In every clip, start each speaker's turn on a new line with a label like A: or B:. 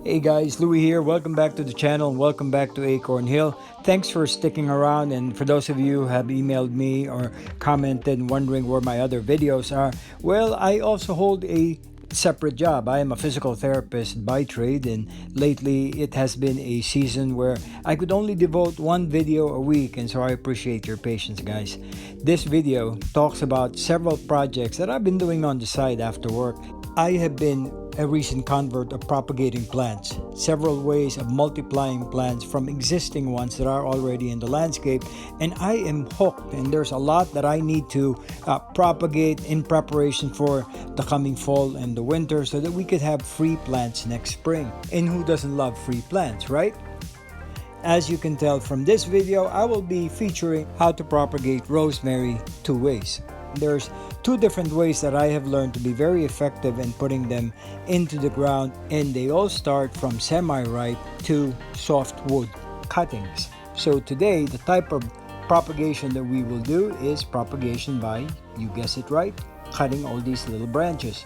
A: Hey guys, Louie here. Welcome back to the channel and welcome back to Acorn Hill. Thanks for sticking around, and for those of you who have emailed me or commented wondering where my other videos are, well, I also hold a separate job. I am a physical therapist by trade, and lately it has been a season where I could only devote one video a week, and so I appreciate your patience, guys. This video talks about several projects that I've been doing on the side after work. I have been a recent convert of propagating plants, several ways of multiplying plants from existing ones that are already in the landscape, and I am hooked, and there's a lot that I need to propagate in preparation for the coming fall and the winter so that we could have free plants next spring. And who doesn't love free plants, right? As you can tell from this video, I will be featuring how to propagate rosemary two ways. There's two different ways that I have learned to be very effective in putting them into the ground, and they all start from semi-ripe to softwood cuttings. So today, the type of propagation that we will do is propagation by, you guess it right, cutting all these little branches.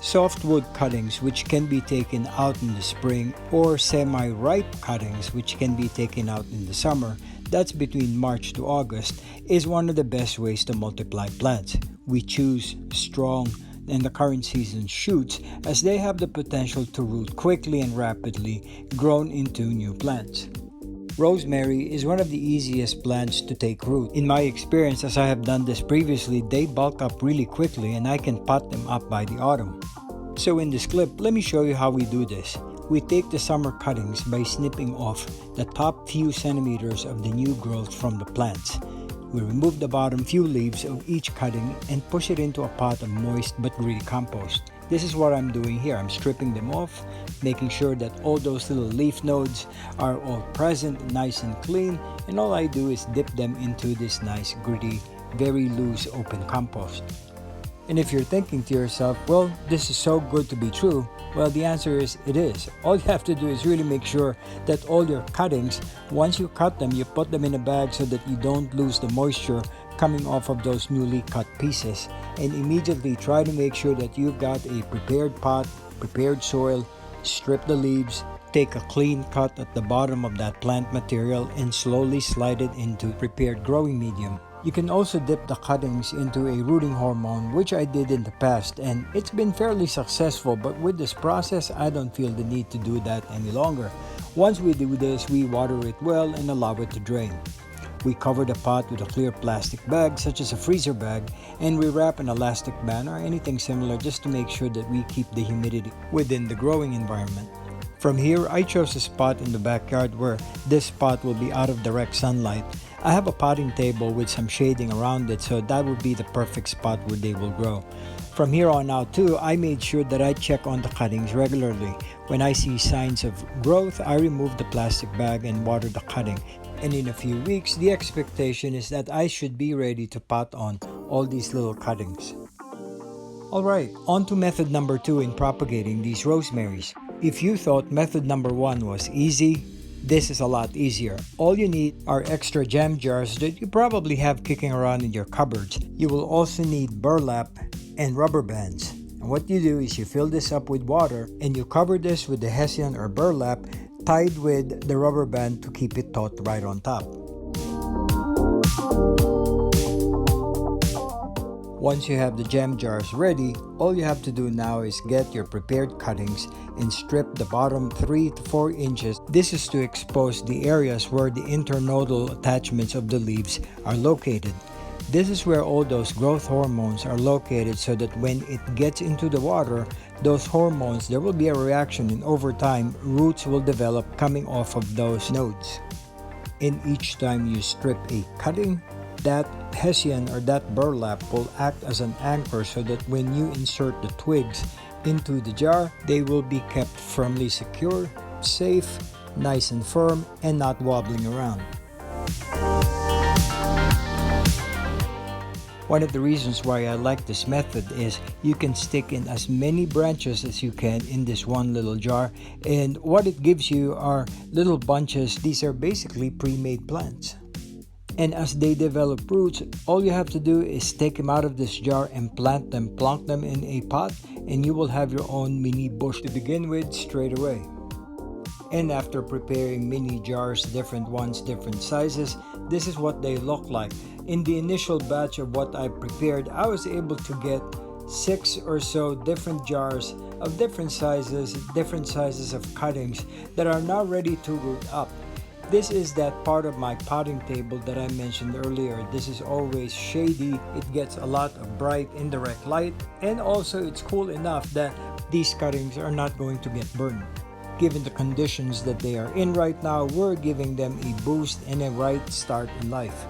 A: Softwood cuttings, which can be taken out in the spring, or semi-ripe cuttings, which can be taken out in the summer, that's between March to August, is one of the best ways to multiply plants. We choose strong and the current season shoots, as they have the potential to root quickly and rapidly, grown into new plants. Rosemary is one of the easiest plants to take root. In my experience, as I have done this previously, they bulk up really quickly and I can pot them up by the autumn. So in this clip, let me show you how we do this. We take the summer cuttings by snipping off the top few centimeters of the new growth from the plants. We remove the bottom few leaves of each cutting and push it into a pot of moist but gritty compost. This is what I'm doing here. I'm stripping them off, making sure that all those little leaf nodes are all present, nice and clean, and all I do is dip them into this nice gritty, very loose open compost. And if you're thinking to yourself, well, this is so good to be true, well, the answer is it is. All you have to do is really make sure that all your cuttings, once you cut them, you put them in a bag so that you don't lose the moisture coming off of those newly cut pieces, and immediately try to make sure that you've got a prepared pot, prepared soil, strip the leaves, take a clean cut at the bottom of that plant material, and slowly slide it into prepared growing medium. You can also dip the cuttings into a rooting hormone, which I did in the past, and it's been fairly successful, but with this process, I don't feel the need to do that any longer. Once we do this, we water it well and allow it to drain. We cover the pot with a clear plastic bag, such as a freezer bag, and we wrap an elastic band or anything similar just to make sure that we keep the humidity within the growing environment. From here, I chose a spot in the backyard where this spot will be out of direct sunlight. I have a potting table with some shading around it, so that would be the perfect spot where they will grow. From here on out too, I made sure that I check on the cuttings regularly. When I see signs of growth, I remove the plastic bag and water the cutting. And in a few weeks, the expectation is that I should be ready to pot on all these little cuttings. Alright, on to method number 2 in propagating these rosemaries. If you thought method number 1 was easy, this is a lot easier. All you need are extra jam jars that you probably have kicking around in your cupboards. You will also need burlap and rubber bands. And what you do is you fill this up with water and you cover this with the hessian or burlap tied with the rubber band to keep it taut right on top. Once you have the jam jars ready, all you have to do now is get your prepared cuttings and strip the bottom 3 to 4 inches. This is to expose the areas where the internodal attachments of the leaves are located. This is where all those growth hormones are located, so that when it gets into the water, those hormones, there will be a reaction, and over time, roots will develop coming off of those nodes. And each time you strip a cutting, that hessian or that burlap will act as an anchor, so that when you insert the twigs into the jar, they will be kept firmly secure, safe, nice and firm, and not wobbling around. One of the reasons why I like this method is you can stick in as many branches as you can in this one little jar, and what it gives you are little bunches. These are basically pre-made plants. And as they develop roots, all you have to do is take them out of this jar and plant them, plonk them in a pot, and you will have your own mini bush to begin with straight away. And after preparing mini jars, different ones, different sizes, this is what they look like. In the initial batch of what I prepared, I was able to get 6 or so different jars of different sizes of cuttings that are now ready to root up. This is that part of my potting table that I mentioned earlier. This is always shady. It gets a lot of bright indirect light, and also it's cool enough that these cuttings are not going to get burned. Given the conditions that they are in right now, we're giving them a boost and a right start in life.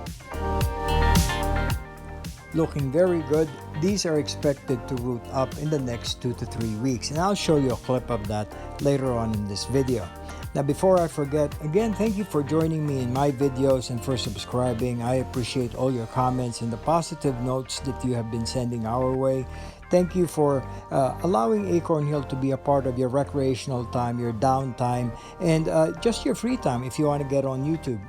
A: Looking very good. These are expected to root up in the next 2 to 3 weeks, and I'll show you a clip of that later on in this video. Now, before I forget, again, thank you for joining me in my videos and for subscribing. I appreciate all your comments and the positive notes that you have been sending our way. Thank you for allowing Acorn Hill to be a part of your recreational time, your downtime, and just your free time if you want to get on YouTube.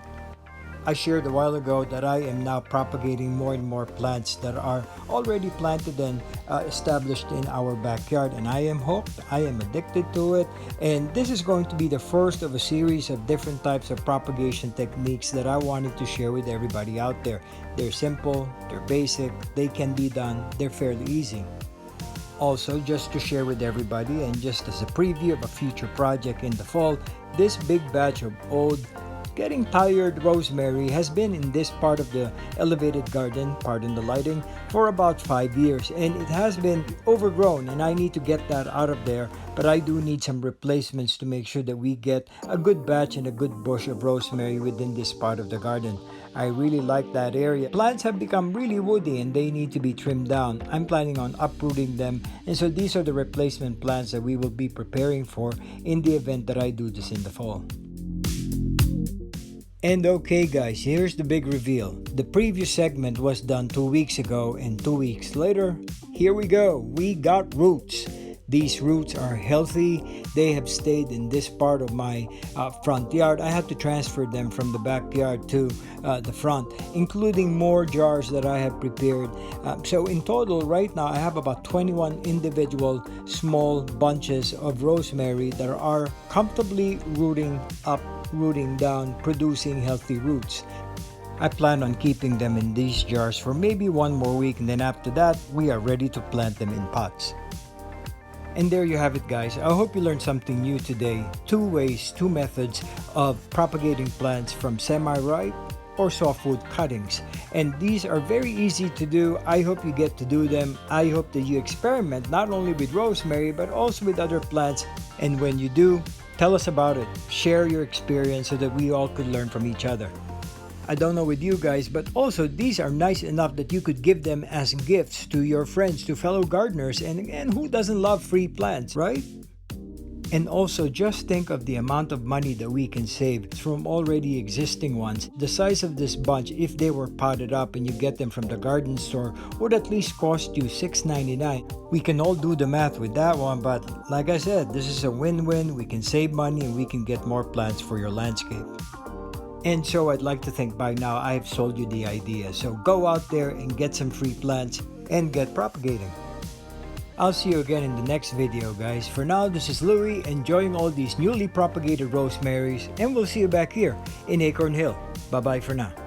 A: I shared a while ago that I am now propagating more and more plants that are already planted and established in our backyard, and I am hooked. I am addicted to it, and this is going to be the first of a series of different types of propagation techniques that I wanted to share with everybody out there. They're simple, they're basic, they can be done, they're fairly easy. Also, just to share with everybody and just as a preview of a future project in the fall, this big batch of old getting tired rosemary has been in this part of the elevated garden, pardon the lighting, for about 5 years, and it has been overgrown, and I need to get that out of there. But I do need some replacements to make sure that we get a good batch and a good bush of rosemary within this part of the garden. I really like that area. Plants have become really woody and they need to be trimmed down. I'm planning on uprooting them, and so these are the replacement plants that we will be preparing for in the event that I do this in the fall. And okay guys, here's the big reveal. The previous segment was done 2 weeks ago, and 2 weeks later, here we go. We got roots. These roots are healthy. They have stayed in this part of my front yard. I had to transfer them from the backyard to the front, including more jars that I have prepared. So in total right now I have about 21 individual small bunches of rosemary that are comfortably rooting up, rooting down, producing healthy roots. I plan on keeping them in these jars for maybe 1 more week, and then after that we are ready to plant them in pots. And there you have it guys. I hope you learned something new today. 2 ways, 2 methods of propagating plants from semi-ripe or softwood cuttings. And these are very easy to do. I hope you get to do them. I hope that you experiment not only with rosemary but also with other plants. And when you do, tell us about it. Share your experience so that we all could learn from each other. I don't know with you guys, but also these are nice enough that you could give them as gifts to your friends, to fellow gardeners, and who doesn't love free plants, right? And also just think of the amount of money that we can save from already existing ones. The size of this bunch, if they were potted up and you get them from the garden store, would at least cost you $6.99. We can all do the math with that one, but like I said, this is a win-win. We can save money and we can get more plants for your landscape. And so I'd like to think by now I have sold you the idea. So go out there and get some free plants and get propagating. I'll see you again in the next video guys. For now, this is Louie enjoying all these newly propagated rosemaries, and we'll see you back here in Acorn Hill. Bye bye for now.